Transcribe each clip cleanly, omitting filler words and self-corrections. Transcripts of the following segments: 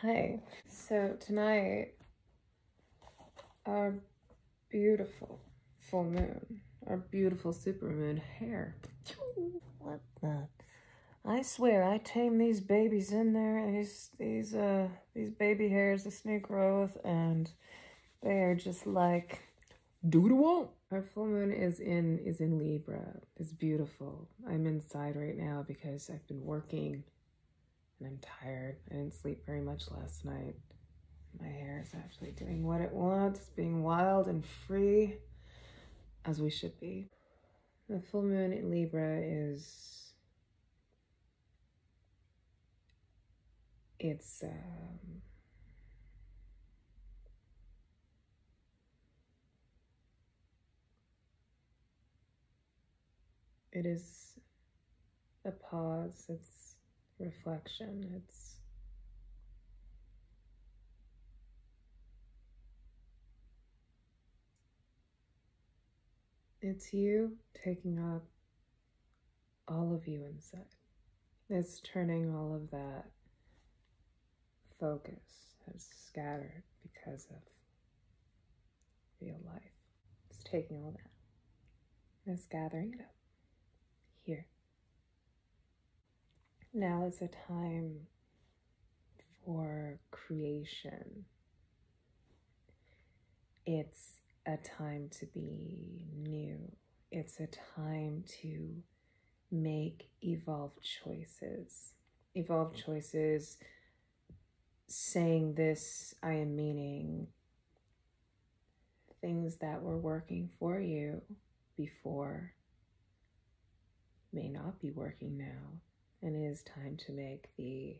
Hi. So tonight, our beautiful full moon, our beautiful supermoon hair. What the? I swear, I tame these babies in there, these baby hairs, this new growth, and they are just like, do what I want. Our full moon is in Libra. It's beautiful. I'm inside right now because I've been working and I'm tired. I didn't sleep very much last night. My hair is actually doing what it wants, being wild and free, as we should be. The full moon in Libra is, it is a pause, it's reflection, it's you taking up all of you inside. It's turning all of that focus that's scattered because of real life. It's taking all that. It's gathering it up here. Now is a time for creation. It's a time to be new. It's a time to make evolved choices. Evolved choices saying this, I am meaning things that were working for you before may not be working now. And it is time to make the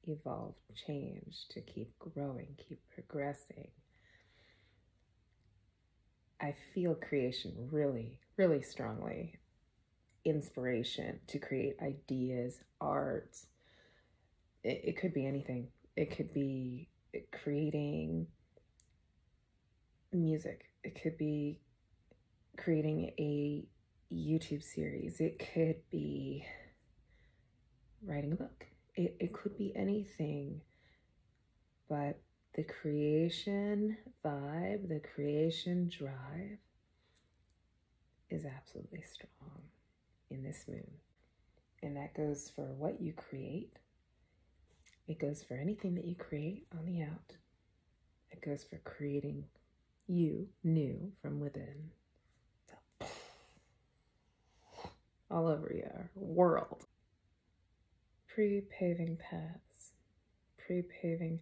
evolved change, to keep growing, keep progressing. I feel creation really, really strongly. Inspiration to create ideas, art. It could be anything. It could be creating music. It could be creating a YouTube series. It could be writing a book. It could be anything, but the creation vibe, the creation drive is absolutely strong in this moon. And that goes for what you create. It goes for anything that you create on the out. It goes for creating you new from within. So, all over your world. Pre-paving paths. Pre-paving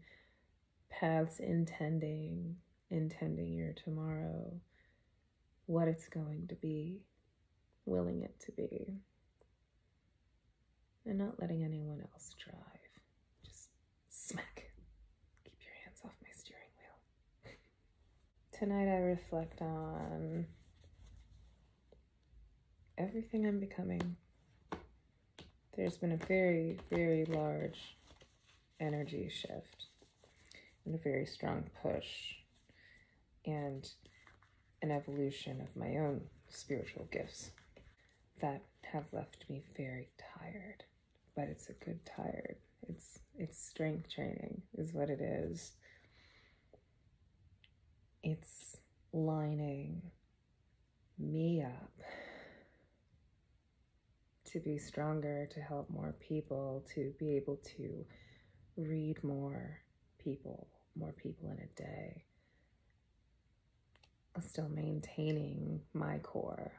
paths intending your tomorrow, what it's going to be, willing it to be, and not letting anyone else drive. Just smack. Keep your hands off my steering wheel. Tonight I reflect on everything I'm becoming. There's been a very, very large energy shift and a very strong push and an evolution of my own spiritual gifts that have left me very tired, but it's a good tired. It's strength training is what it is. It's lining me up to be stronger, to help more people, to be able to read more people in a day. Still maintaining my core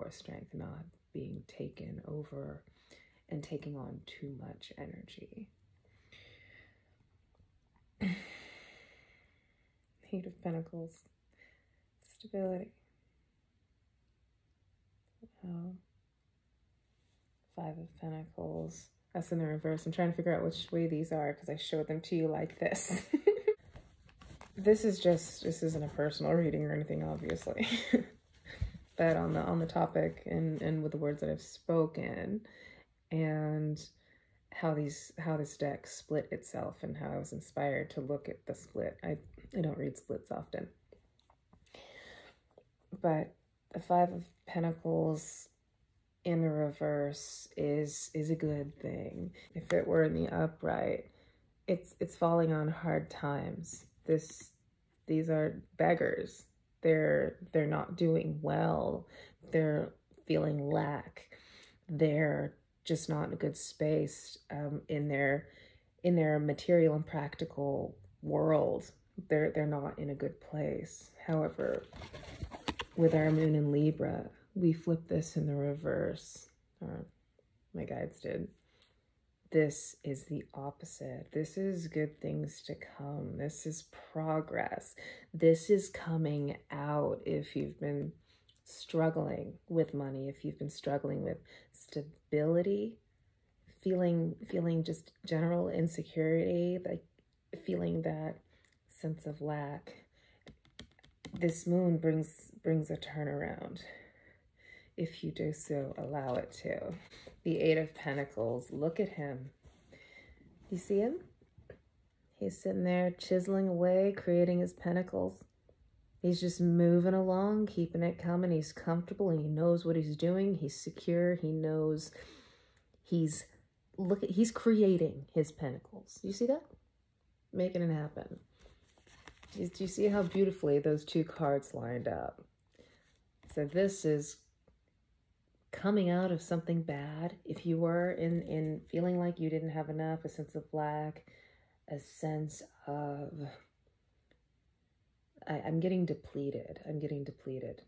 strength, not being taken over and taking on too much energy. Eight of Pentacles, stability. Five of Pentacles. That's in the reverse. I'm trying to figure out which way these are because I showed them to you like this. This isn't a personal reading or anything, obviously. But on the topic and with the words that I've spoken and how this deck split itself and how I was inspired to look at the split. I don't read splits often. But the Five of Pentacles in the reverse is a good thing. If it were in the upright, it's falling on hard times. These are beggars. They're not doing well. They're feeling lack. They're just not in a good space in their material and practical world. They're not in a good place. However, with our moon in Libra, we flip this in the reverse, or my guides did. This is the opposite. This is good things to come. This is progress. This is coming out if you've been struggling with money, if you've been struggling with stability, feeling just general insecurity, like feeling that sense of lack. This moon brings a turnaround if you do so allow it to. The Eight of Pentacles, look at him. You see him? He's sitting there chiseling away, creating his pentacles. He's just moving along, keeping it coming. He's comfortable and he knows what he's doing. He's secure. He knows he's creating his pentacles. You see that? Making it happen. Do you see how beautifully those two cards lined up? So this is coming out of something bad. If you were in feeling like you didn't have enough, a sense of lack, a sense of, I'm getting depleted. I'm getting depleted.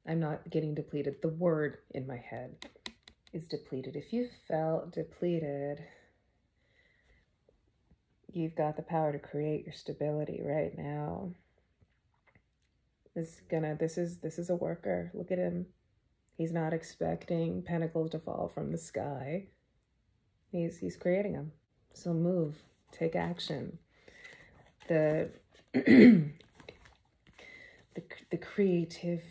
I'm not getting depleted. The word in my head is depleted. If you felt depleted, you've got the power to create your stability right now. This is a worker. Look at him. He's not expecting pentacles to fall from the sky. He's creating them. So move, take action. The creative,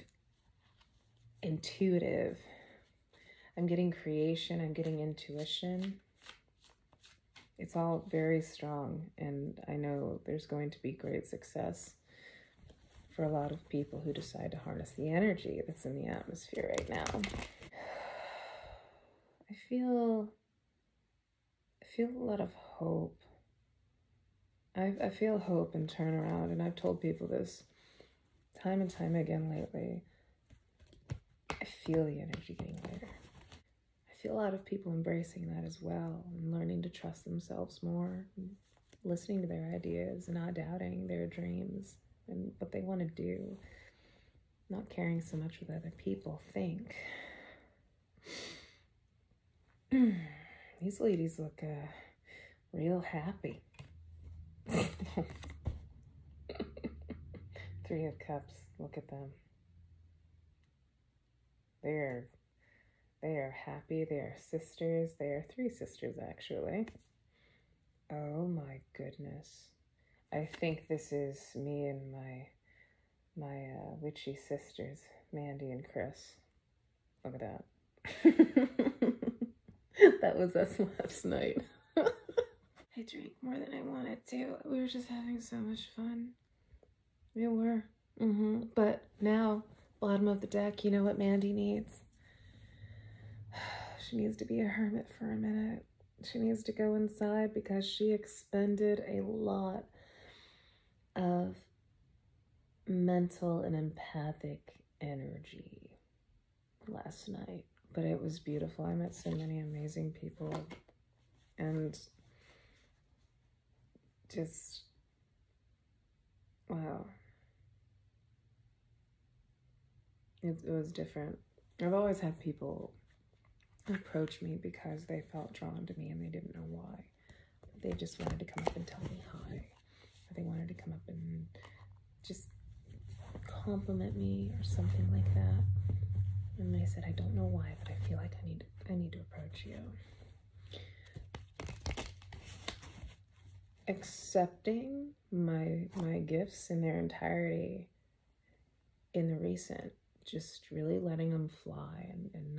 intuitive. I'm getting creation, I'm getting intuition. It's all very strong, and I know there's going to be great success for a lot of people who decide to harness the energy that's in the atmosphere right now. I feel a lot of hope. I feel hope and turnaround, and I've told people this time and time again lately. I feel the energy getting lighter. I feel a lot of people embracing that as well and learning to trust themselves more, and listening to their ideas and not doubting their dreams and what they want to do, not caring so much what other people think. These ladies look real happy. Three of Cups, look at them. They are happy. They are sisters. They are three sisters, actually. Oh my goodness. I think this is me and my witchy sisters, Mandy and Chris. Look at that. That was us last night. I drank more than I wanted to. We were just having so much fun. We were. But now, bottom of the deck, you know what Mandy needs? She needs to be a hermit for a minute. She needs to go inside because she expended a lot of mental and empathic energy last night. But it was beautiful. I met so many amazing people. And just, wow. It was different. I've always had people approach me because they felt drawn to me and they didn't know why. They just wanted to come up and tell me hi. Or they wanted to come up and just compliment me or something like that. And I said, I don't know why, but I feel like I need to approach you. Accepting my gifts in their entirety in the recent, just really letting them fly and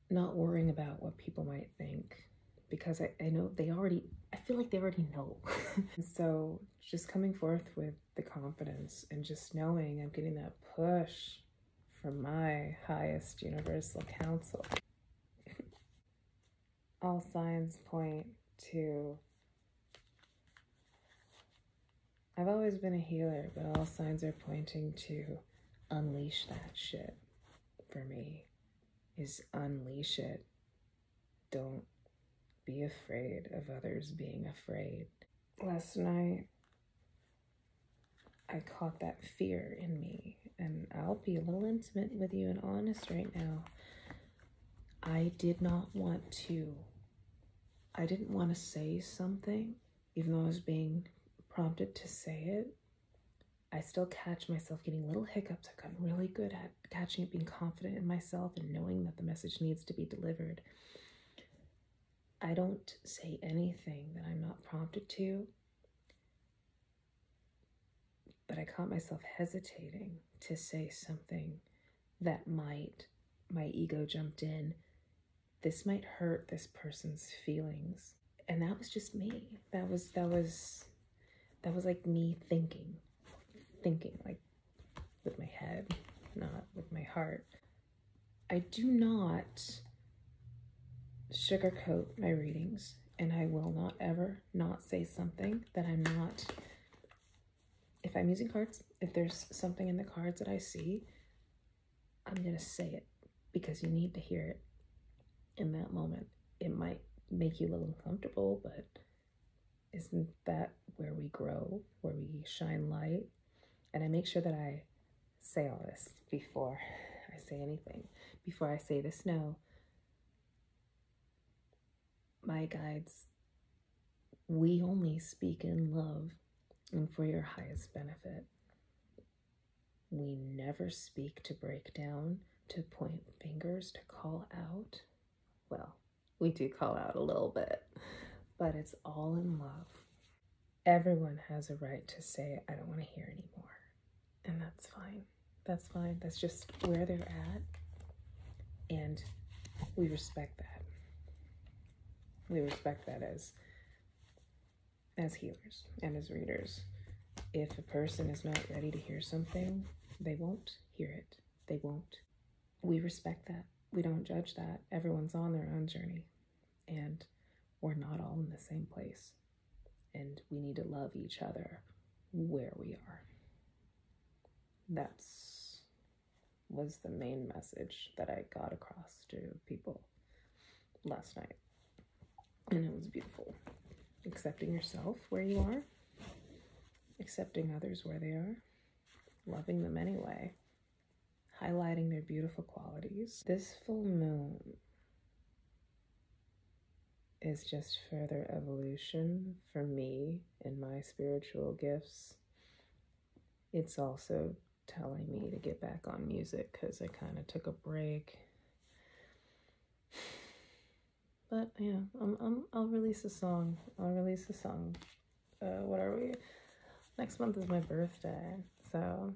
not worrying about what people might think, because I know I feel like they already know. And so just coming forth with the confidence and just knowing I'm getting that push from my highest universal counsel. all signs point to, I've always been a healer, but all signs are pointing to unleash that shit for me, is unleash it. Don't be afraid of others being afraid. Last night, I caught that fear in me, and I'll be a little intimate with you and honest right now. I didn't want to say something, even though I was being prompted to say it. I still catch myself getting little hiccups. I've gotten really good at catching it, being confident in myself and knowing that the message needs to be delivered. I don't say anything that I'm not prompted to, but I caught myself hesitating to say something that my ego jumped in. This might hurt this person's feelings. And that was just me. That was like me thinking like with my head, not with my heart. I do not sugarcoat my readings, and I will not ever not say something that I'm not. If I'm using cards, if there's something in the cards that I see, I'm going to say it because you need to hear it in that moment. It might make you a little uncomfortable, but isn't that where we grow, where we shine light? And I make sure that I say all this before I say anything. Before I say this, no. My guides, we only speak in love and for your highest benefit. We never speak to break down, to point fingers, to call out. Well, we do call out a little bit, but it's all in love. Everyone has a right to say, I don't want to hear anymore. And that's fine. That's fine. That's just where they're at. And we respect that. We respect that as healers and as readers. If a person is not ready to hear something, they won't hear it. They won't. We respect that. We don't judge that. Everyone's on their own journey. And we're not all in the same place. And we need to love each other where we are. That's was the main message that I got across to people last night. And it was beautiful. Accepting yourself where you are. Accepting others where they are. Loving them anyway. Highlighting their beautiful qualities. This full moon is just further evolution for me in my spiritual gifts. It's also telling me to get back on music because I kind of took a break. But yeah, I'll release a song. What are we? Next month is my birthday, so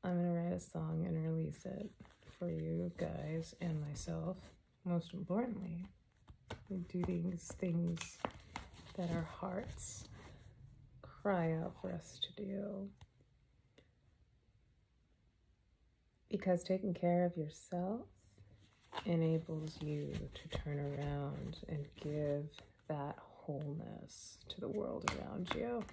I'm gonna write a song and release it for you guys and myself. Most importantly, we do these things that our hearts cry out for us to do. Because taking care of yourself enables you to turn around and give that wholeness to the world around you.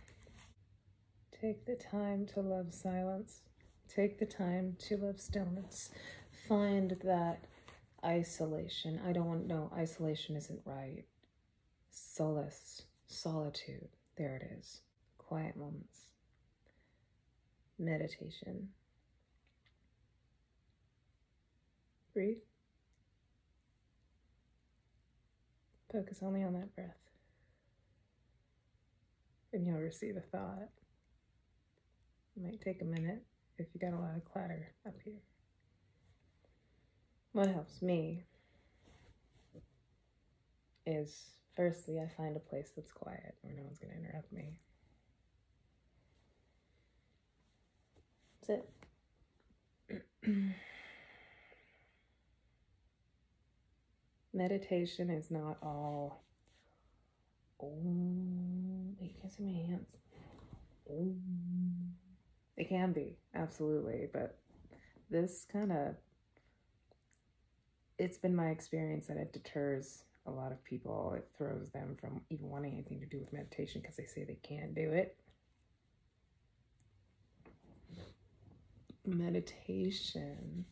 Take the time to love silence. Take the time to love stillness. Find that isolation. Isolation isn't right. Solace, solitude, there it is. Quiet moments. Meditation. Breathe. Focus only on that breath. And you'll receive a thought. It might take a minute if you got a lot of clatter up here. What helps me is, firstly, I find a place that's quiet where no one's going to interrupt me. That's it. Meditation is not all, you can't see my hands. It can be, absolutely, but this it's been my experience that it deters a lot of people, it throws them from even wanting anything to do with meditation because they say they can't do it. Meditation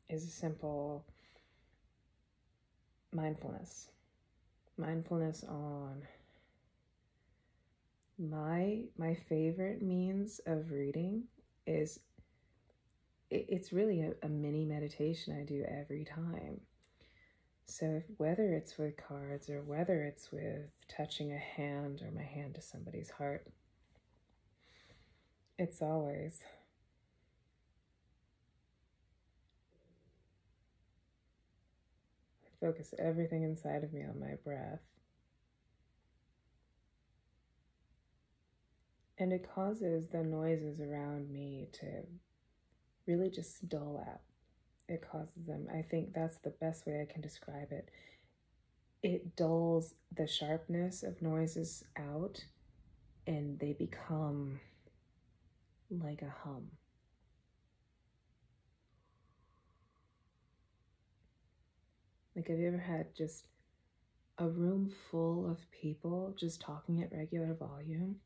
is a simple mindfulness. Mindfulness on my favorite means of reading is it's really a mini meditation I do every time. So whether it's with cards or whether it's with touching a hand or my hand to somebody's heart, it's always focus everything inside of me on my breath. And it causes the noises around me to really just dull out. It causes them, I think that's the best way I can describe it. It dulls the sharpness of noises out and they become like a hum. Like, have you ever had just a room full of people just talking at regular volume?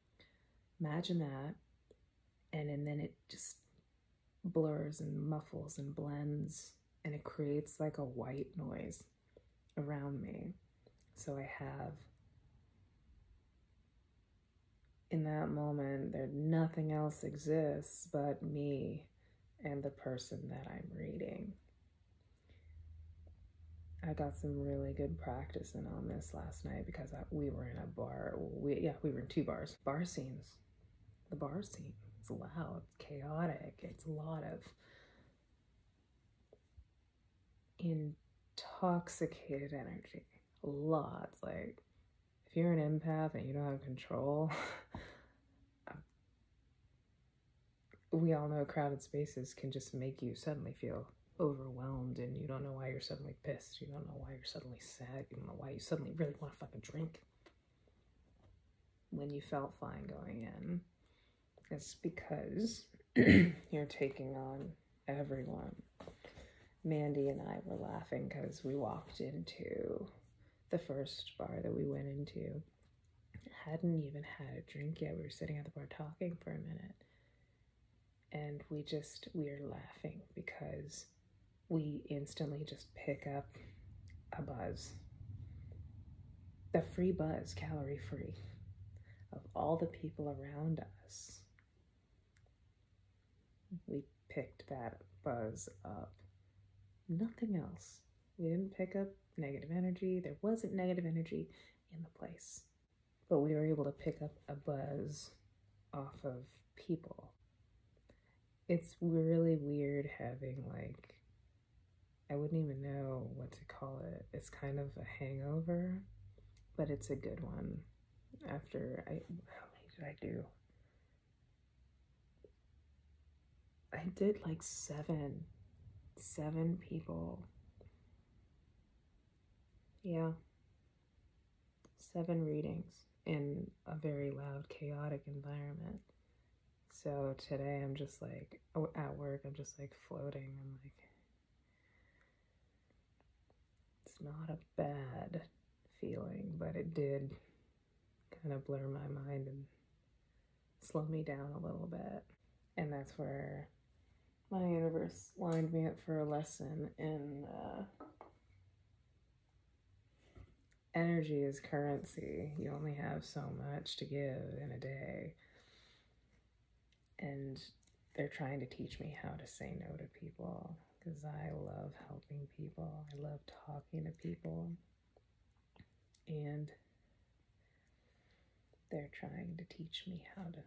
Imagine that. And then it just blurs and muffles and blends and it creates like a white noise around me. So I have, in that moment, there nothing else exists but me and the person that I'm reading. I got some really good practice in on this last night because we were in a bar. We were in 2 bars. Bar scenes. The bar scene. It's loud, chaotic. It's a lot of intoxicated energy. Lots. Like, if you're an empath and you don't have control, we all know crowded spaces can just make you suddenly feel overwhelmed and you don't know why you're suddenly pissed. You don't know why you're suddenly sad. You don't know why you suddenly really want to fucking drink when you felt fine going in. It's because you're taking on everyone. Mandy and I were laughing because we walked into the first bar that we went into. Hadn't even had a drink yet. We were sitting at the bar talking for a minute. And we were laughing because we instantly just pick up a buzz. The free buzz, calorie free, of all the people around us. We picked that buzz up. Nothing else. We didn't pick up negative energy. There wasn't negative energy in the place. But we were able to pick up a buzz off of people. It's really weird having, like, I wouldn't even know what to call it. It's kind of a hangover, but it's a good one. After how many did I do? I did like 7 people. Yeah. 7 readings in a very loud, chaotic environment. So today I'm just like, at work, I'm just like floating. I'm like, it's not a bad feeling, but it did kind of blur my mind and slow me down a little bit. And that's where my universe lined me up for a lesson in energy is currency. You only have so much to give in a day. And they're trying to teach me how to say no to people because I love helping people. I love talking to people. And they're trying to teach me how to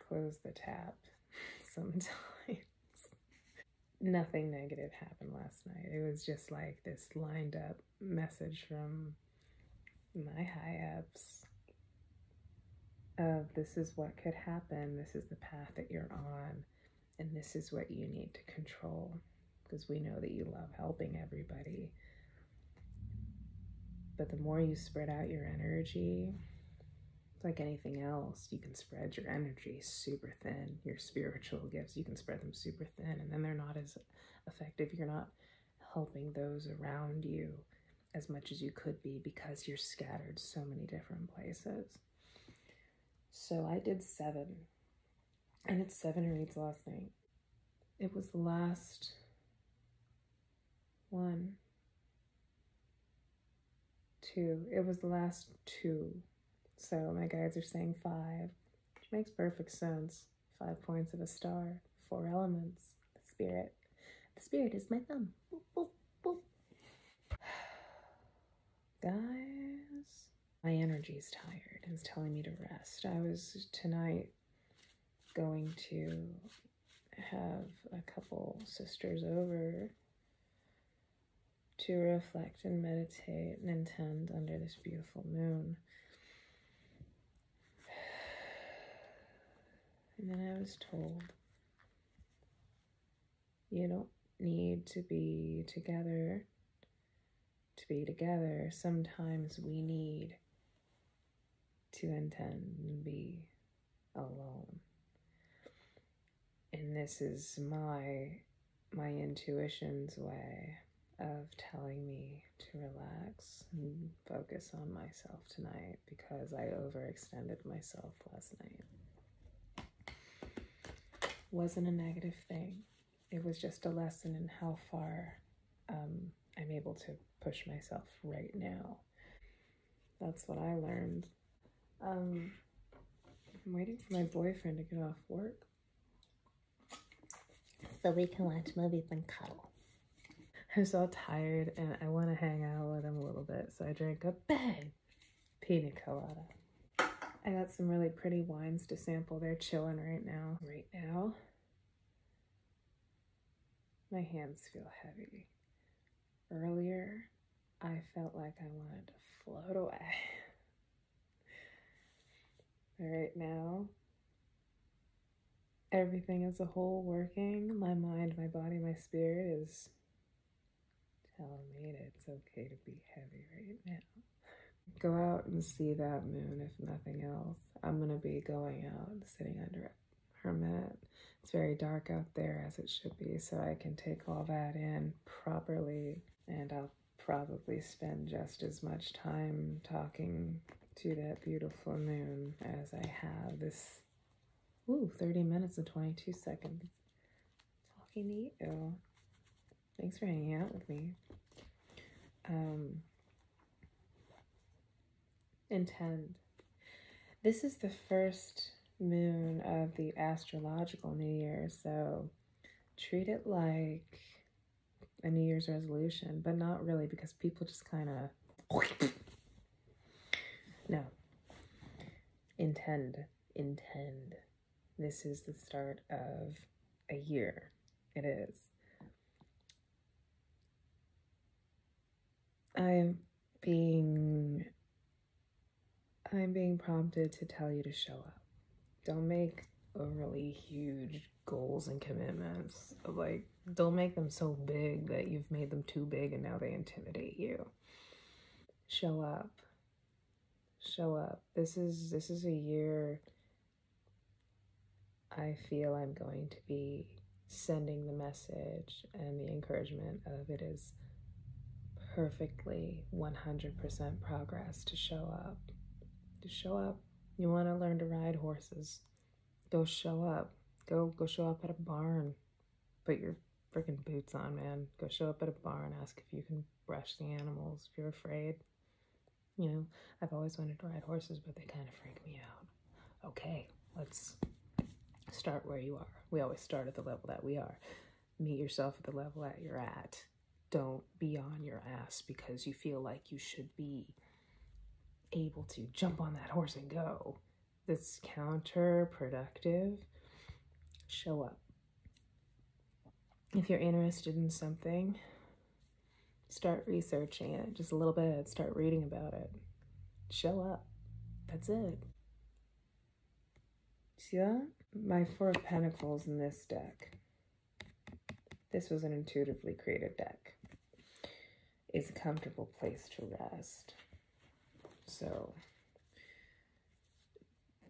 close the tap sometimes. Nothing negative happened last night. It was just like this lined up message from my high-ups of this is what could happen, this is the path that you're on, and this is what you need to control, because we know that you love helping everybody. But the more you spread out your energy, it's like anything else, you can spread your energy super thin. Your spiritual gifts, you can spread them super thin, and then they're not as effective. You're not helping those around you as much as you could be because you're scattered so many different places. So I did 7, and it's 7 reads last night. It was the last 1, 2. It was the last 2. So my guides are saying 5, which makes perfect sense. 5 points of a star, 4 elements, the spirit. The spirit is my thumb. Boop, boop, boop. Guys, my energy's tired. It's telling me to rest. I was tonight going to have a couple sisters over to reflect and meditate and intend under this beautiful moon. And then I was told, you don't need to be together to be together. Sometimes we need to intend and be alone. And this is my intuition's way of telling me to relax and focus on myself tonight because I overextended myself last night. Wasn't a negative thing. It was just a lesson in how far I'm able to push myself right now. That's what I learned. I'm waiting for my boyfriend to get off work so we can watch movies and cuddle. I'm so tired and I want to hang out with him a little bit, so I drank a big pina colada. I got some really pretty wines to sample. They're chilling right now. Right now, my hands feel heavy. Earlier, I felt like I wanted to float away. Right now, everything as a whole working. My mind, my body, my spirit is telling me that it's okay to be heavy right now. Go out and see that moon, if nothing else. I'm going to be going out and sitting under it for a minute. It's very dark out there, as it should be, so I can take all that in properly, and I'll probably spend just as much time talking to that beautiful moon as I have this 30 minutes and 22 seconds talking to you. Thanks for hanging out with me. Intend. This is the first moon of the astrological New Year, so treat it like a New Year's resolution, but not really, because people just kind of no. Intend. This is the start of a year. It is. I'm being prompted to tell you to show up. Don't make overly huge goals and commitments. Like, don't make them so big that you've made them too big and now they intimidate you. Show up. Show up. This is a year I feel I'm going to be sending the message and the encouragement of it is perfectly 100% progress to show up. To show up. You want to learn to ride horses. Go show up. Go show up at a barn. Put your freaking boots on, man. Go show up at a barn. Ask if you can brush the animals if you're afraid. You know, I've always wanted to ride horses, but they kind of freak me out. Okay, let's start where you are. We always start at the level that we are. Meet yourself at the level that you're at. Don't be on your ass because you feel like you should be able to jump on that horse and go. That's counterproductive. Show up. If you're interested in something, start researching it just a little bit. Start reading about it. Show up. That's it. See that? My 4 of Pentacles in this deck. This was an intuitively created deck. Is a comfortable place to rest. So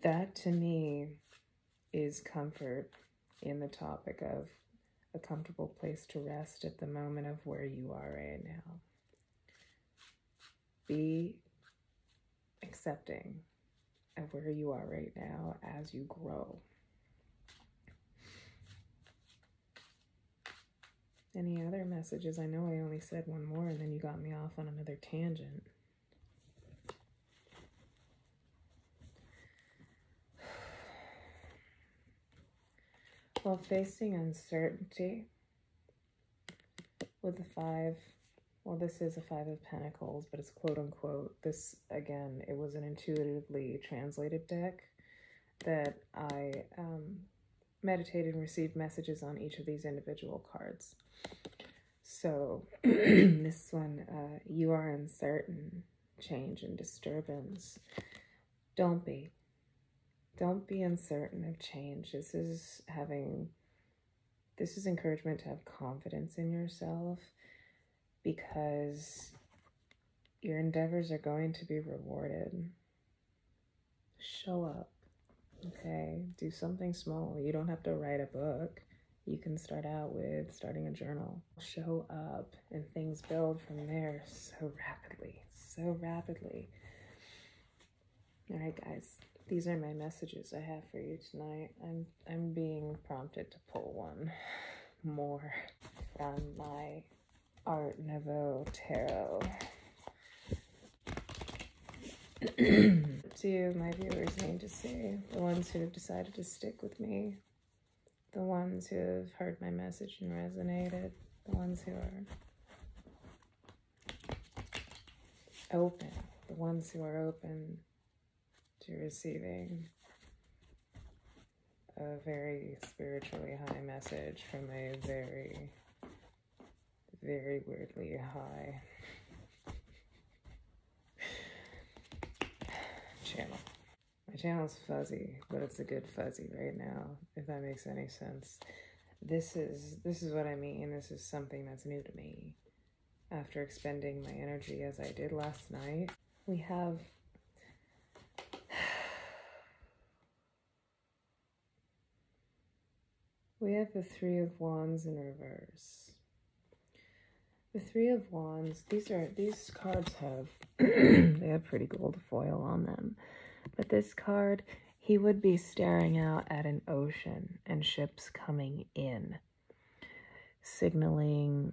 that to me is comfort in the topic of a comfortable place to rest at the moment of where you are right now. Be accepting of where you are right now as you grow. Any other messages? I know I only said one more and then you got me off on another tangent. While facing uncertainty with the five, well, this is a 5 of Pentacles, but it's quote unquote. This, again, it was an intuitively translated deck that I meditated and received messages on each of these individual cards. So this one, you are uncertain, change and disturbance. Don't be uncertain of change. This is encouragement to have confidence in yourself, because your endeavors are going to be rewarded. Show up, okay? Do something small. You don't have to write a book. You can start out with starting a journal. Show up and things build from there so rapidly, so rapidly. All right, guys. These are my messages I have for you tonight. I'm being prompted to pull one more from my Art Nouveau Tarot. To my viewers need to see, the ones who have decided to stick with me, the ones who have heard my message and resonated, the ones who are open, the ones who are open to receiving a very spiritually high message from a very, very weirdly high channel. My channel's fuzzy, but it's a good fuzzy right now, if that makes any sense. This is what I mean. This is something that's new to me. After expending my energy as I did last night, we have the Three of Wands in reverse. The Three of Wands, these cards have they have pretty gold foil on them. But this card, he would be staring out at an ocean and ships coming in, signaling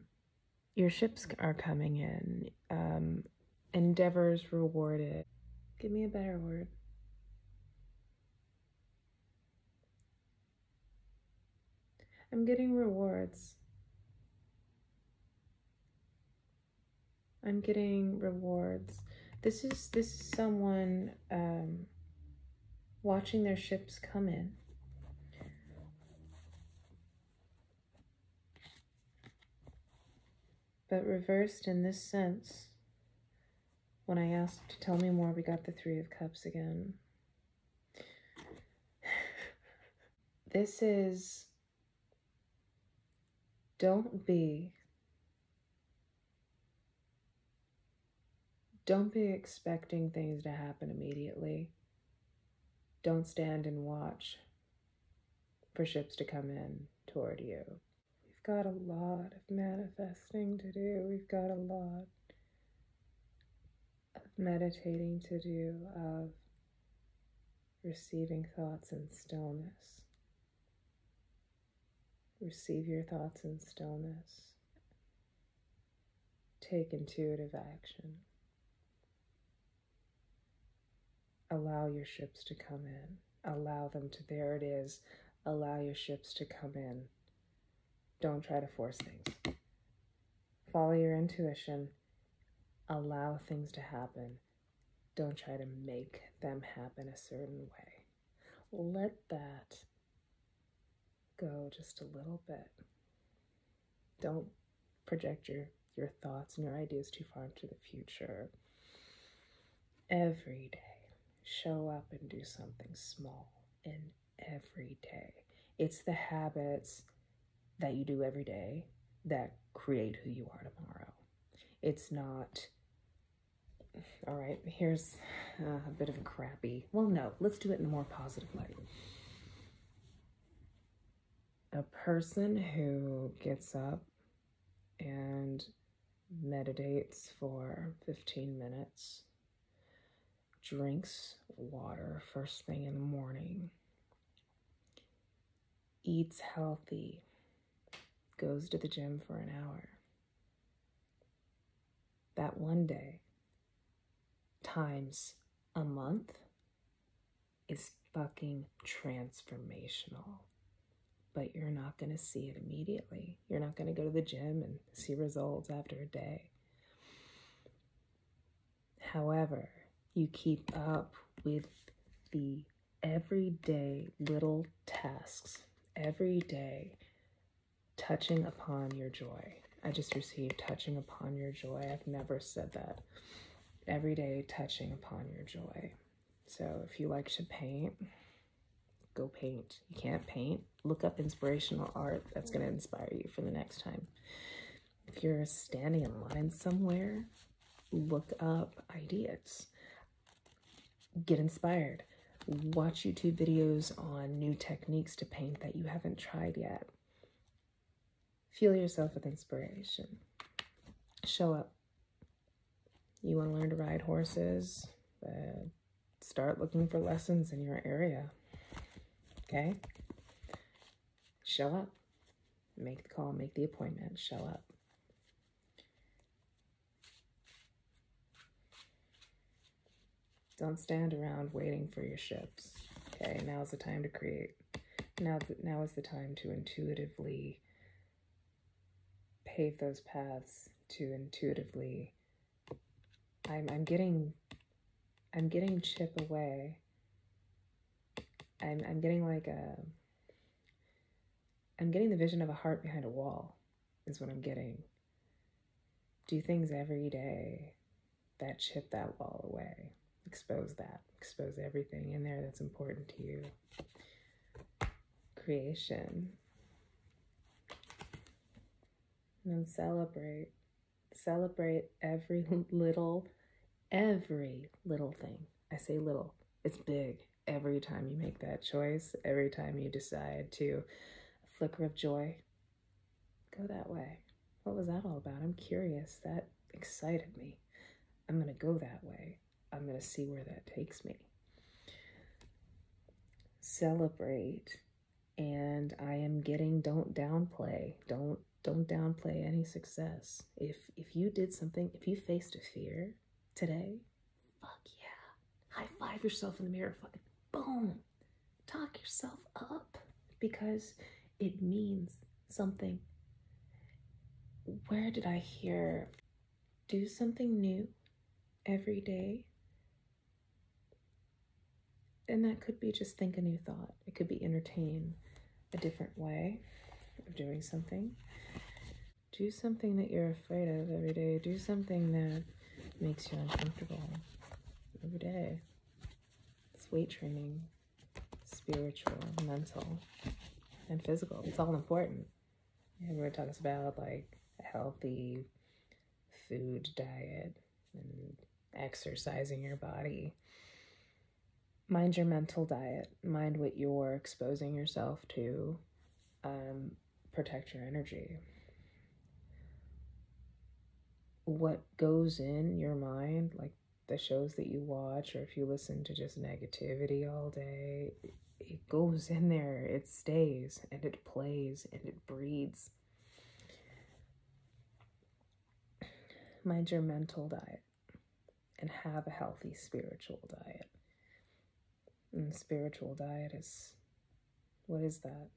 your ships are coming in, endeavors rewarded. Give me a better word. I'm getting rewards. I'm getting rewards. This is someone watching their ships come in. But reversed in this sense, when I asked to tell me more, we got the Three of Cups again. This is, don't be expecting things to happen immediately. Don't stand and watch for ships to come in toward you. We've got a lot of manifesting to do. We've got a lot of meditating to do, of receiving thoughts in stillness. Receive your thoughts in stillness. Take intuitive action. Allow your ships to come in. Allow them to, there it is. Allow your ships to come in. Don't try to force things. Follow your intuition. Allow things to happen. Don't try to make them happen a certain way. Let that go just a little bit. Don't project your thoughts and your ideas too far into the future. Every day, show up and do something small in every day. It's the habits that you do every day that create who you are tomorrow. It's not, all right, here's a bit of a crappy, well, no, let's do it in a more positive light. A person who gets up and meditates for 15 minutes, drinks water first thing in the morning, eats healthy, goes to the gym for an hour. That one day times a month is fucking transformational. But you're not going to see it immediately. You're not going to go to the gym and see results after a day. However, you keep up with the everyday little tasks, every day touching upon your joy. I just received touching upon your joy. I've never said that. Every day touching upon your joy. So if you like to paint, go paint. You can't paint, look up inspirational art. That's going to inspire you for the next time. If you're standing in line somewhere, look up ideas. Get inspired. Watch YouTube videos on new techniques to paint that you haven't tried yet. Fuel yourself with inspiration. Show up. You want to learn to ride horses? Start looking for lessons in your area. Okay? Show up. Make the call, make the appointment, show up. Don't stand around waiting for your ships. Okay, now's the time to create. Now is the time to intuitively pave those paths, to intuitively. I'm getting chip away. I'm getting like I'm getting the vision of a heart behind a wall is what I'm getting. Do things every day that chip that wall away. Expose that. Expose everything in there that's important to you. Creation. And then celebrate. Celebrate every little thing. I say little. It's big. Every time you make that choice, every time you decide to, a flicker of joy, go that way. What was that all about? I'm curious. That excited me. I'm going to go that way. I'm going to see where that takes me. Celebrate. And I am getting, don't downplay. Don't downplay any success. If you did something, if you faced a fear today, fuck yeah. High five yourself in the mirror. Fucking boom. Talk yourself up because it means something. Where did I hear do something new every day? And that could be just think a new thought. It could be entertain a different way of doing something. Do something that you're afraid of every day. Do something that makes you uncomfortable every day. It's weight training, spiritual, mental, and physical. It's all important. Everyone talks about like a healthy food diet and exercising your body. Mind your mental diet. Mind what you're exposing yourself to. Protect your energy. What goes in your mind, like the shows that you watch, or if you listen to just negativity all day, it goes in there, it stays, and it plays, and it breeds. Mind your mental diet, and have a healthy spiritual diet. And the spiritual diet is, what is that?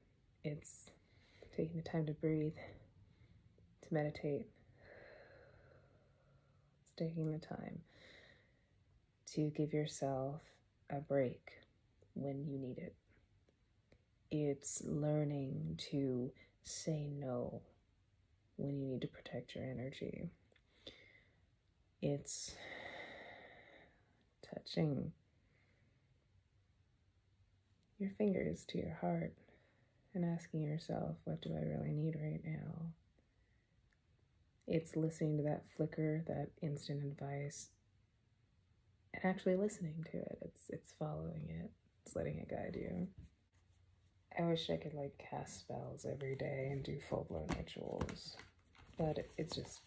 It's taking the time to breathe, to meditate. It's taking the time to give yourself a break when you need it. It's learning to say no when you need to protect your energy. It's touching your fingers to your heart and asking yourself, what do I really need right now? It's listening to that flicker, that instant advice, and actually listening to it. It's following it. It's letting it guide you. I wish I could like cast spells every day and do full-blown rituals, but it's just,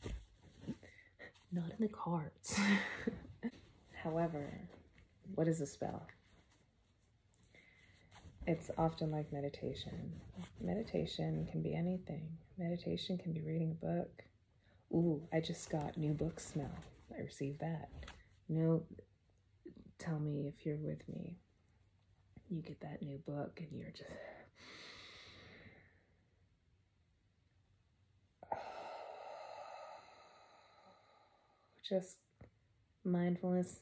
not in the cards. However, what is a spell? It's often like meditation. Meditation can be anything. Meditation can be reading a book. Ooh, I just got new book smell. I received that. No, tell me if you're with me. You get that new book and you're just mindfulness,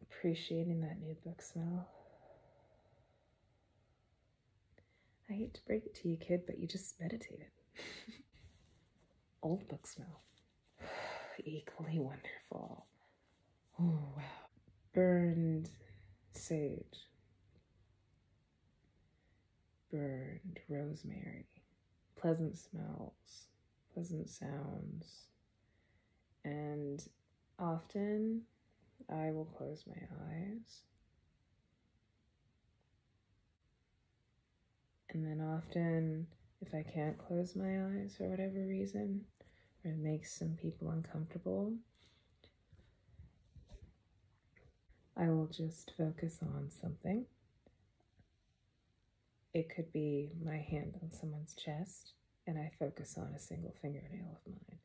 appreciating that new book smell. I hate to break it to you, kid, but you just meditated. Old book smell. Equally wonderful. Oh, wow. Burned sage. Burned rosemary. Pleasant smells. Pleasant sounds. And often I will close my eyes. And then often, if I can't close my eyes for whatever reason, or it makes some people uncomfortable, I will just focus on something. It could be my hand on someone's chest, and I focus on a single fingernail of mine.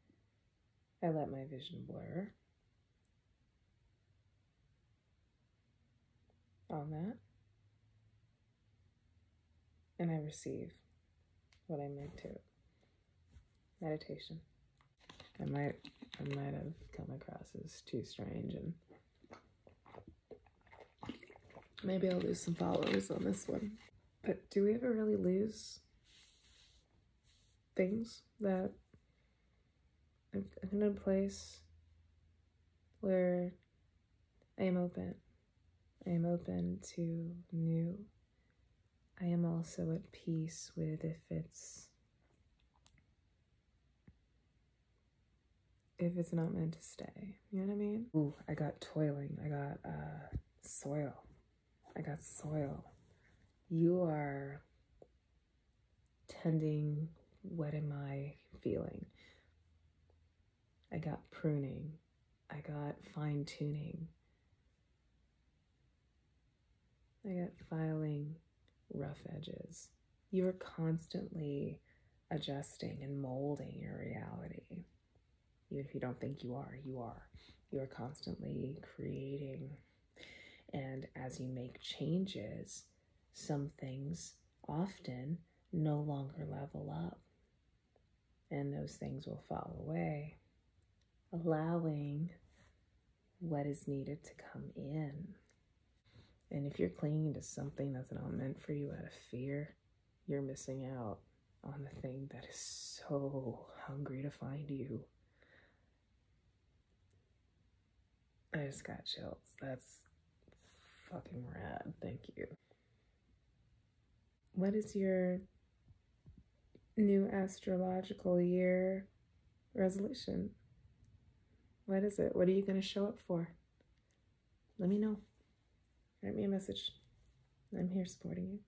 I let my vision blur on that, and I receive what I meant to. Meditation. I might have come across as too strange, and maybe I'll lose some followers on this one. But do we ever really lose things that I'm in a place where I am open? I am open to new. I am also at peace with if it's not meant to stay. You know what I mean? Ooh, I got toiling. I got soil. I got soil. You are tending. What am I feeling? I got pruning. I got fine tuning. I got filing rough edges. You're constantly adjusting and molding your reality. Even if you don't think you are, you are. You're constantly creating. And as you make changes, some things often no longer level up. And those things will fall away, allowing what is needed to come in. And if you're clinging to something that's not meant for you out of fear, you're missing out on the thing that is so hungry to find you. I just got chills. That's fucking rad. Thank you. What is your new astrological year resolution? What is it? What are you going to show up for? Let me know. Write me a message. I'm here supporting you.